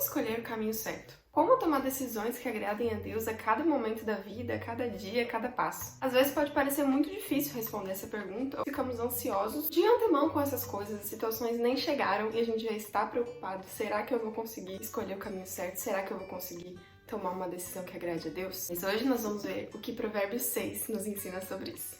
escolher o caminho certo? Como tomar decisões que agradem a Deus a cada momento da vida, a cada dia, a cada passo? Às vezes pode parecer muito difícil responder essa pergunta, ou ficamos ansiosos de antemão com essas coisas, as situações nem chegaram e a gente já está preocupado. Será que eu vou conseguir escolher o caminho certo? Será que eu vou conseguir tomar uma decisão que agrade a Deus? Mas hoje nós vamos ver o que Provérbios 6 nos ensina sobre isso.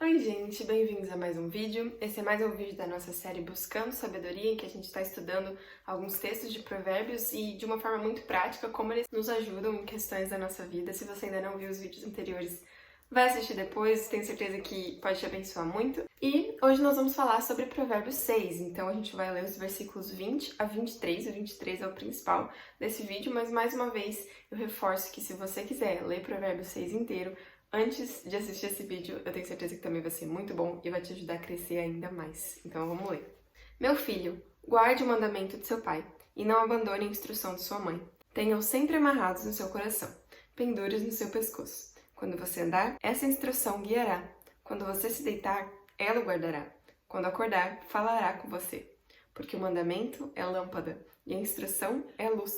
Oi gente, bem-vindos a mais um vídeo. Esse é mais um vídeo da nossa série Buscando Sabedoria, em que a gente está estudando alguns textos de provérbios e de uma forma muito prática como eles nos ajudam em questões da nossa vida. Se você ainda não viu os vídeos anteriores, vai assistir depois, tenho certeza que pode te abençoar muito. E hoje nós vamos falar sobre Provérbios 6, então a gente vai ler os versículos 20 a 23, o 23 é o principal desse vídeo, mas mais uma vez eu reforço que se você quiser ler Provérbios 6 inteiro, antes de assistir esse vídeo, eu tenho certeza que também vai ser muito bom e vai te ajudar a crescer ainda mais. Então vamos ler. Meu filho, guarde o mandamento de seu pai e não abandone a instrução de sua mãe. Tenha-os sempre amarrados no seu coração, pendure-os no seu pescoço. Quando você andar, essa instrução guiará. Quando você se deitar, ela o guardará. Quando acordar, falará com você. Porque o mandamento é lâmpada e a instrução é luz,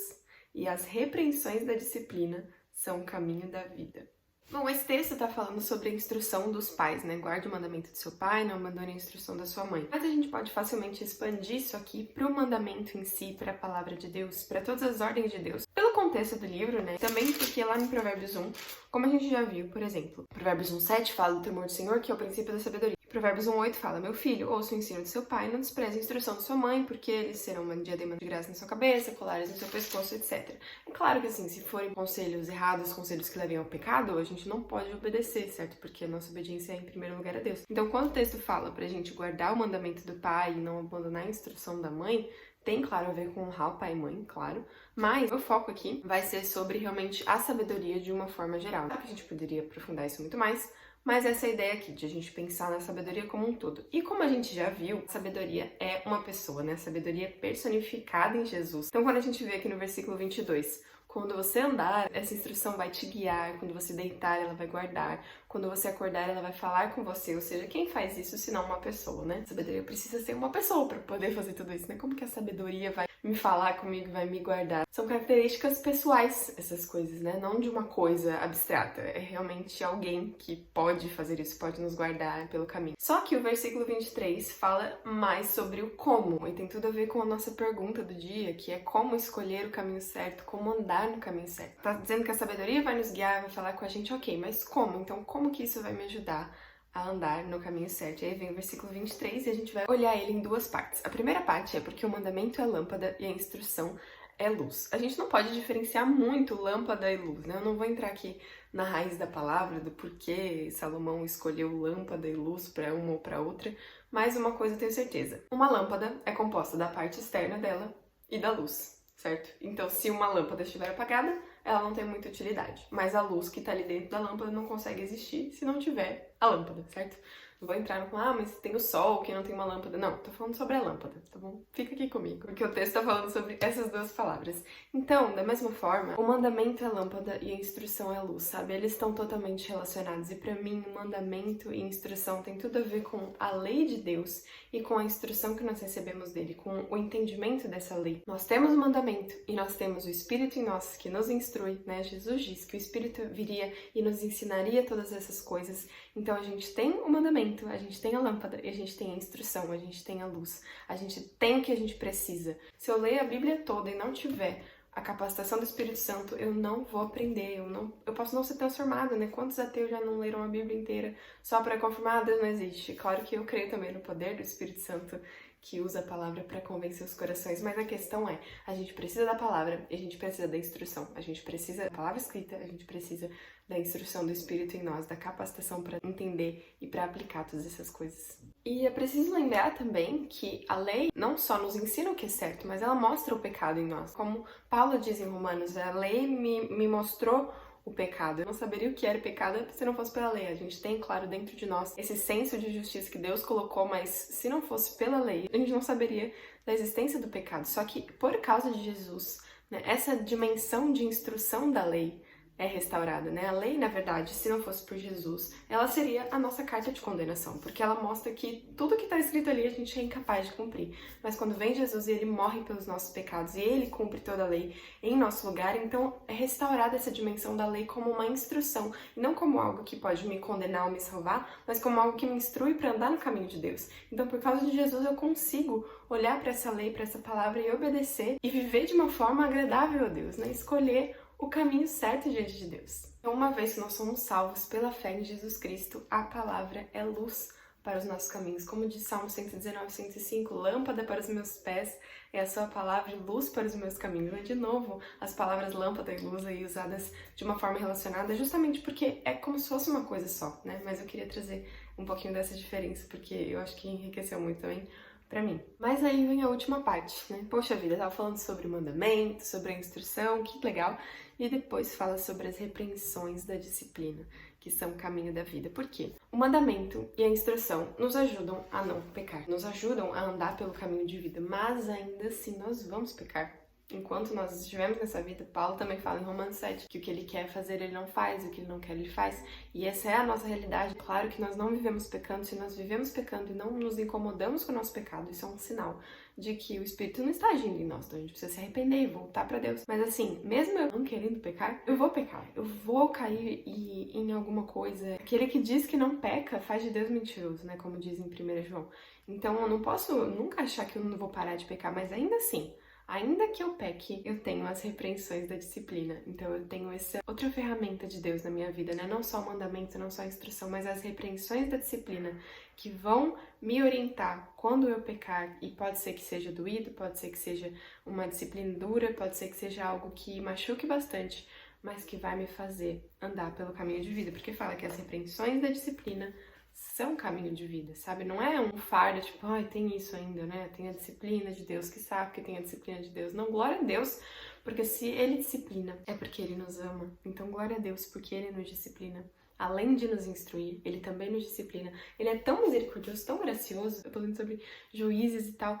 e as repreensões da disciplina são o caminho da vida. Bom, esse texto está falando sobre a instrução dos pais, né? Guarde o mandamento de seu pai, não abandone a instrução da sua mãe. Mas a gente pode facilmente expandir isso aqui para o mandamento em si, para a palavra de Deus, para todas as ordens de Deus. Pelo contexto do livro, né? Também porque lá em Provérbios 1, como a gente já viu, por exemplo, Provérbios 1:7 fala do temor do Senhor, que é o princípio da sabedoria. Provérbios 1:8 fala, meu filho, ouça o ensino de seu pai, não despreze a instrução de sua mãe, porque eles serão uma diadema de graça na sua cabeça, colares no seu pescoço, etc. É claro que assim, se forem conselhos errados, conselhos que levem ao pecado, a gente não pode obedecer, certo? Porque a nossa obediência é em primeiro lugar a Deus. Então, quando o texto fala pra gente guardar o mandamento do pai e não abandonar a instrução da mãe, tem, claro, a ver com honrar o pai e mãe, claro, mas o foco aqui vai ser sobre realmente a sabedoria de uma forma geral. Claro que a gente poderia aprofundar isso muito mais, mas essa é a ideia aqui, de a gente pensar na sabedoria como um todo. E como a gente já viu, a sabedoria é uma pessoa, né? A sabedoria é personificada em Jesus. Então, quando a gente vê aqui no versículo 22, quando você andar, essa instrução vai te guiar. Quando você deitar, ela vai guardar. Quando você acordar, ela vai falar com você. Ou seja, quem faz isso se não uma pessoa, né? A sabedoria precisa ser uma pessoa para poder fazer tudo isso, né? Como que a sabedoria vai me falar comigo, vai me guardar? São características pessoais, essas coisas, né? Não de uma coisa abstrata. É realmente alguém que pode fazer isso, pode nos guardar pelo caminho. Só que o versículo 23 fala mais sobre o como. E tem tudo a ver com a nossa pergunta do dia, que é como escolher o caminho certo, como andar no caminho certo. Tá dizendo que a sabedoria vai nos guiar, vai falar com a gente, ok, mas como? Então, como que isso vai me ajudar a andar no caminho certo? E aí vem o versículo 23 e a gente vai olhar ele em duas partes. A primeira parte é porque o mandamento é lâmpada e a instrução é luz. A gente não pode diferenciar muito lâmpada e luz, né? Eu não vou entrar aqui na raiz da palavra, do porquê Salomão escolheu lâmpada e luz para uma ou para outra, mas uma coisa eu tenho certeza. Uma lâmpada é composta da parte externa dela e da luz, certo? Então, se uma lâmpada estiver apagada, ela não tem muita utilidade. Mas a luz que tá ali dentro da lâmpada não consegue existir se não tiver a lâmpada, certo? Não vou entrar no mas tem o sol, que não tem uma lâmpada. Não, tô falando sobre a lâmpada, tá bom? Fica aqui comigo, porque o texto tá falando sobre essas duas palavras. Então, da mesma forma, o mandamento é lâmpada e a instrução é luz, sabe? Eles estão totalmente relacionados. E pra mim, o mandamento e instrução tem tudo a ver com a lei de Deus e com a instrução que nós recebemos dele, com o entendimento dessa lei. Nós temos o mandamento e nós temos o Espírito em nós que nos instrui, né? Jesus diz que o Espírito viria e nos ensinaria todas essas coisas. Então, a gente tem o mandamento, a gente tem a lâmpada e a gente tem a instrução, a gente tem a luz, a gente tem o que a gente precisa. Se eu ler a Bíblia toda e não tiver a capacitação do Espírito Santo, eu não vou aprender, eu posso não ser transformada, né? Quantos ateus já não leram a Bíblia inteira só para confirmar Deus não existe? Claro que eu creio também no poder do Espírito Santo, que usa a palavra para convencer os corações, mas a questão é, a gente precisa da palavra e a gente precisa da instrução, a gente precisa da palavra escrita, a gente precisa da instrução do Espírito em nós, da capacitação para entender e para aplicar todas essas coisas. E é preciso lembrar também que a lei não só nos ensina o que é certo, mas ela mostra o pecado em nós. Como Paulo diz em Romanos, a lei me mostrou o pecado. Eu não saberia o que era pecado se não fosse pela lei. A gente tem, claro, dentro de nós esse senso de justiça que Deus colocou, mas se não fosse pela lei, a gente não saberia da existência do pecado. Só que por causa de Jesus, né, essa dimensão de instrução da lei é restaurada, né? A lei, na verdade, se não fosse por Jesus, ela seria a nossa carta de condenação, porque ela mostra que tudo que está escrito ali a gente é incapaz de cumprir. Mas quando vem Jesus e ele morre pelos nossos pecados e ele cumpre toda a lei em nosso lugar, então é restaurada essa dimensão da lei como uma instrução, e não como algo que pode me condenar ou me salvar, mas como algo que me instrui para andar no caminho de Deus. Então, por causa de Jesus, eu consigo olhar para essa lei, para essa palavra e obedecer e viver de uma forma agradável a Deus, né? Escolher o caminho certo diante de Deus. Então, uma vez que nós somos salvos pela fé em Jesus Cristo, a palavra é luz para os nossos caminhos. Como diz Salmo 119, 105, lâmpada para os meus pés é a sua palavra e luz para os meus caminhos. Mas, de novo, as palavras lâmpada e luz aí usadas de uma forma relacionada, justamente porque é como se fosse uma coisa só, né? Mas eu queria trazer um pouquinho dessa diferença, porque eu acho que enriqueceu muito também pra mim. Mas aí vem a última parte, né? Poxa vida, eu tava falando sobre o mandamento, sobre a instrução, que legal. E depois fala sobre as repreensões da disciplina, que são o caminho da vida. Por quê? O mandamento e a instrução nos ajudam a não pecar, nos ajudam a andar pelo caminho de vida, mas ainda assim nós vamos pecar. Enquanto nós estivermos nessa vida, Paulo também fala em Romanos 7 que o que ele quer fazer ele não faz, o que ele não quer ele faz. E essa é a nossa realidade. Claro que nós não vivemos pecando, se nós vivemos pecando e não nos incomodamos com o nosso pecado, isso é um sinal de que o Espírito não está agindo em nós, então a gente precisa se arrepender e voltar para Deus. Mas assim, mesmo eu não querendo pecar, eu vou pecar, eu vou cair em alguma coisa. Aquele que diz que não peca faz de Deus mentiroso, né, como diz em 1 João. Então eu não posso nunca achar que eu não vou parar de pecar, mas ainda assim, ainda que eu peque, eu tenho as repreensões da disciplina. Então eu tenho essa outra ferramenta de Deus na minha vida, né? Não só o mandamento, não só a instrução, mas as repreensões da disciplina que vão me orientar quando eu pecar. E pode ser que seja doído, pode ser que seja uma disciplina dura, pode ser que seja algo que machuque bastante, mas que vai me fazer andar pelo caminho de vida. Porque fala que as repreensões da disciplina são caminho de vida, sabe? Não é um fardo, tipo, ai, tem isso ainda, né? Tem a disciplina de Deus, que sabe que tem a disciplina de Deus. Não, glória a Deus, porque se Ele disciplina, é porque Ele nos ama. Então, glória a Deus, porque Ele nos disciplina. Além de nos instruir, Ele também nos disciplina. Ele é tão misericordioso, tão gracioso. Eu tô falando sobre juízes e tal.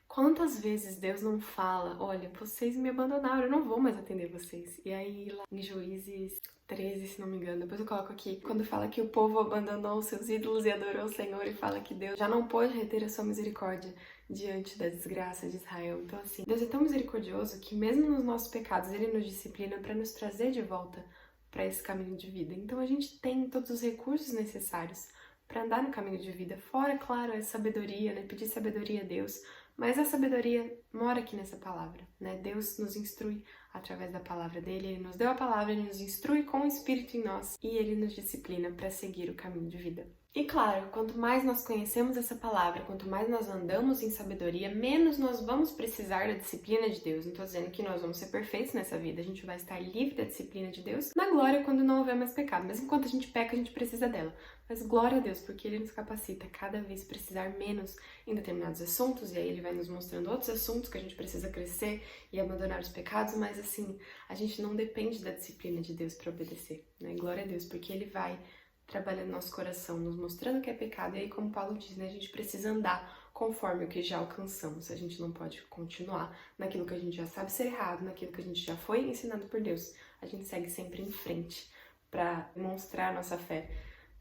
Quantas vezes Deus não fala, olha, vocês me abandonaram, eu não vou mais atender vocês. E aí, lá em Juízes 13, se não me engano, depois eu coloco aqui, quando fala que o povo abandonou os seus ídolos e adorou o Senhor, e fala que Deus já não pôde reter a sua misericórdia diante da desgraça de Israel. Então, assim, Deus é tão misericordioso que mesmo nos nossos pecados, Ele nos disciplina para nos trazer de volta para esse caminho de vida. Então, a gente tem todos os recursos necessários para andar no caminho de vida. Fora, claro, a sabedoria, né? Pedir sabedoria a Deus. Mas a sabedoria mora aqui nessa palavra, né? Deus nos instrui através da palavra dele, Ele nos deu a palavra, Ele nos instrui com o Espírito em nós e Ele nos disciplina para seguir o caminho de vida. E claro, quanto mais nós conhecemos essa palavra, quanto mais nós andamos em sabedoria, menos nós vamos precisar da disciplina de Deus. Não estou dizendo que nós vamos ser perfeitos nessa vida, a gente vai estar livre da disciplina de Deus na glória quando não houver mais pecado. Mas enquanto a gente peca, a gente precisa dela. Mas glória a Deus, porque Ele nos capacita a cada vez precisar menos em determinados assuntos, e aí Ele vai nos mostrando outros assuntos que a gente precisa crescer e abandonar os pecados, mas assim, a gente não depende da disciplina de Deus para obedecer, né? Glória a Deus, porque Ele vai trabalhando no nosso coração, nos mostrando que é pecado, e aí, como Paulo diz, né, a gente precisa andar conforme o que já alcançamos. A gente não pode continuar naquilo que a gente já sabe ser errado, naquilo que a gente já foi ensinado por Deus. A gente segue sempre em frente para demonstrar a nossa fé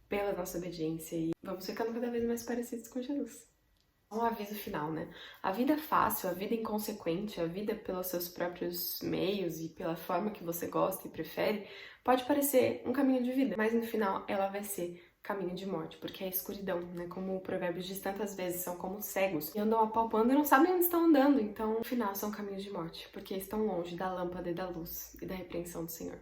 pela nossa obediência e vamos ficando cada vez mais parecidos com Jesus. Um aviso final, né? A vida fácil, a vida inconsequente, a vida pelos seus próprios meios e pela forma que você gosta e prefere, pode parecer um caminho de vida, mas no final ela vai ser caminho de morte, porque é escuridão, né? Como o provérbio diz tantas vezes, são como cegos e andam apalpando e não sabem onde estão andando, então no final são caminhos de morte, porque estão longe da lâmpada e da luz e da repreensão do Senhor.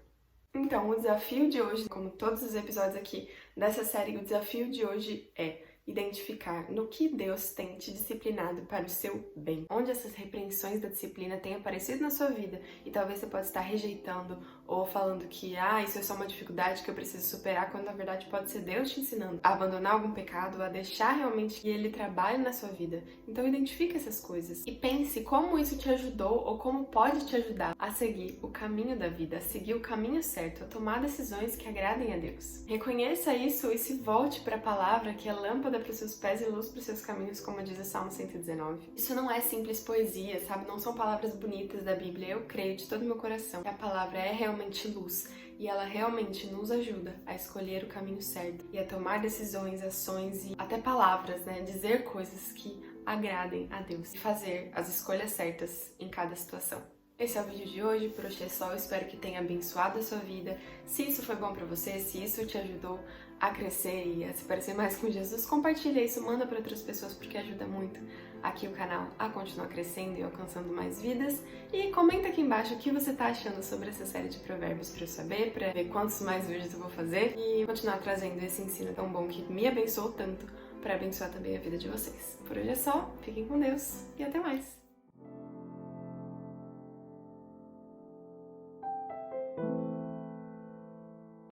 Então, o desafio de hoje, como todos os episódios aqui dessa série, o desafio de hoje é identificar no que Deus tem te disciplinado para o seu bem. Onde essas repreensões da disciplina têm aparecido na sua vida e talvez você possa estar rejeitando ou falando que isso é só uma dificuldade que eu preciso superar, quando na verdade pode ser Deus te ensinando a abandonar algum pecado, a deixar realmente que Ele trabalhe na sua vida. Então identifique essas coisas e pense como isso te ajudou ou como pode te ajudar a seguir o caminho da vida, a seguir o caminho certo, a tomar decisões que agradem a Deus. Reconheça isso e se volte para a palavra que é lâmpada para os seus pés e luz para os seus caminhos, como diz o Salmo 119. Isso não é simples poesia, sabe? Não são palavras bonitas da Bíblia. Eu creio de todo o meu coração que a palavra é realmente luz e ela realmente nos ajuda a escolher o caminho certo e a tomar decisões, ações e até palavras, né? Dizer coisas que agradem a Deus e fazer as escolhas certas em cada situação. Esse é o vídeo de hoje, por hoje é só, eu espero que tenha abençoado a sua vida. Se isso foi bom pra você, se isso te ajudou a crescer e a se parecer mais com Jesus, compartilha isso, manda para outras pessoas porque ajuda muito aqui o canal a continuar crescendo e alcançando mais vidas. E comenta aqui embaixo o que você tá achando sobre essa série de provérbios para eu saber, para ver quantos mais vídeos eu vou fazer e continuar trazendo esse ensino tão bom que me abençoou tanto para abençoar também a vida de vocês. Por hoje é só, fiquem com Deus e até mais!